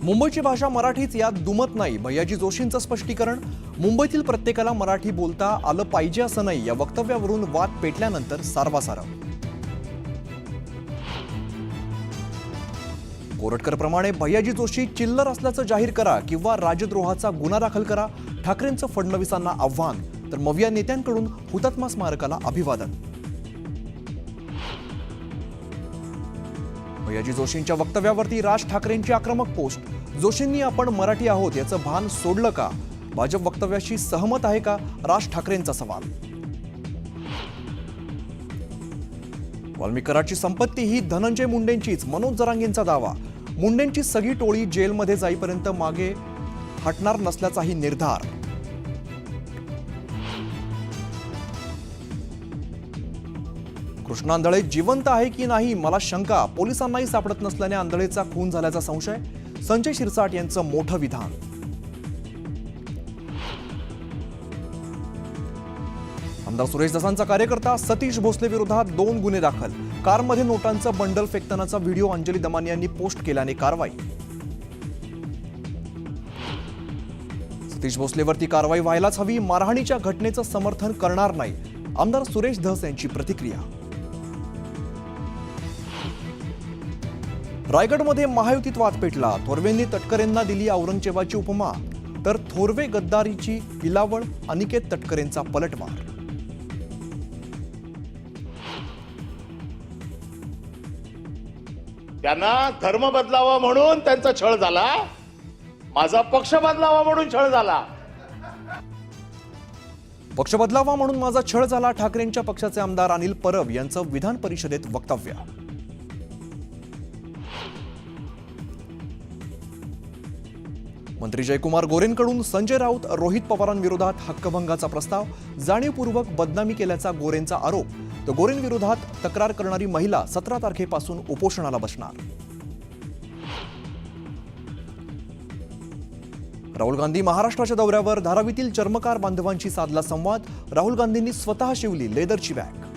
मुंबईची भाषा मराठीच यात दुमत नाही, भैयाजी जोशींचं स्पष्टीकरण. मुंबईतील प्रत्येकाला मराठी बोलता आलं पाहिजे असं नाही, या वक्तव्यावरून वाद पेटल्यानंतर सारवासारव. कोरटकरप्रमाणे भैयाजी जोशी चिल्लर असल्याचं जाहीर करा किंवा राजद्रोहाचा गुन्हा दाखल करा, ठाकरेंचं फडणवीसांना आव्हान. तर मविया नेत्यांकडून हुतात्मा स्मारकाला अभिवादन. भैयाजी जोशींच्या वक्तव्यावरती राज ठाकरेंची आक्रमक पोस्ट. जोशींनी आपण मराठी आहोत याचं भान सोडलं का? भाजप वक्तव्याशी सहमत आहे का? राज ठाकरेंचा सवाल. वाल्मिक कराडची संपत्ती ही धनंजय मुंडेंचीच, मनोज जरांगेंचा दावा. मुंडेंची सगळी टोळी जेलमध्ये जाईपर्यंत मागे हटणार नसल्याचाही निर्धार. कृष्णा आंधळे जिवंत आहे की नाही मला शंका, पोलिसांनाही सापडत नसल्याने आंधळेचा खून झाल्याचा संशय. संजय शिरसाट यांचं मोठं विधान. आमदार सुरेश दसांचा कार्यकर्ता सतीश भोसले विरोधात 2 गुन्हे दाखल. कारमध्ये नोटांचं बंडल फेकतानाचा व्हिडिओ अंजली दमानी यांनी पोस्ट केल्याने कारवाई. सतीश भोसलेवरती कारवाई व्हायलाच हवी, मारहाणीच्या घटनेचं समर्थन करणार नाही, आमदार सुरेश धस यांची प्रतिक्रिया. रायगडमध्ये महायुतीत वाद पेटला. थोरवेंनी तटकरेंना दिली औरंगजेबाची उपमा, तर थोरवे गद्दारीची हिलावळ, अनिकेत तटकरेंचा पलटवार. त्यांना धर्म बदलावा म्हणून त्यांचा छळ झाला, माझा पक्ष बदलावा म्हणून छळ झाला. पक्ष बदलावा म्हणून माझा छळ झाला, ठाकरेंच्या पक्षाचे आमदार अनिल परब यांचं विधान परिषदेत वक्तव्य. मंत्री जयकुमार गोरेंकडून संजय राऊत रोहित पवारांविरोधात हक्कभंगाचा प्रस्ताव. जाणीवपूर्वक बदनामी केल्याचा गोरेंचा आरोप. तर गोरेंविरोधात तक्रार करणारी महिला 17 तारखेपासून उपोषणाला बसणार. राहुल गांधी महाराष्ट्राच्या दौऱ्यावर. धारावीतील चर्मकार बांधवांशी साधला संवाद. राहुल गांधींनी स्वतः शिवली लेदरची बॅग.